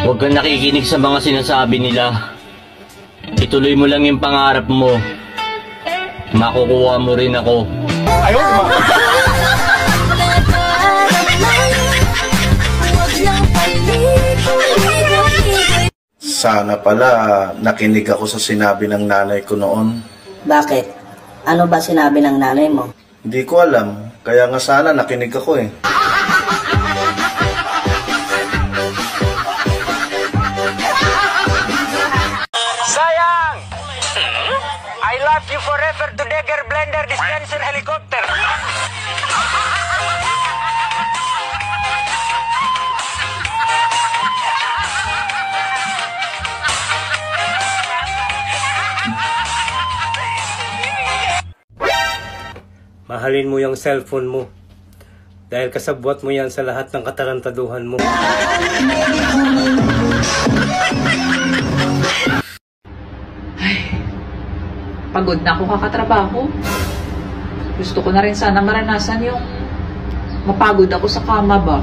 Huwag kang nakikinig sa mga sinasabi nila. Ituloy mo lang yung pangarap mo. Makukuha mo rin ako. Ayaw, di ba? Sana pala nakinig ako sa sinabi ng nanay ko noon. Bakit? Ano ba sinabi ng nanay mo? Hindi ko alam, kaya nga sana nakinig ako eh. Sayang! I love you forever, Dudegger Blender Dispenser Helicopter. Mahalin mo yung cellphone mo. Dahil kasabwat mo yan sa lahat ng katarantaduhan mo. Ay, pagod na ako kakatrabaho. Gusto ko na rin sana maranasan yung mapagod ako sa kama ba.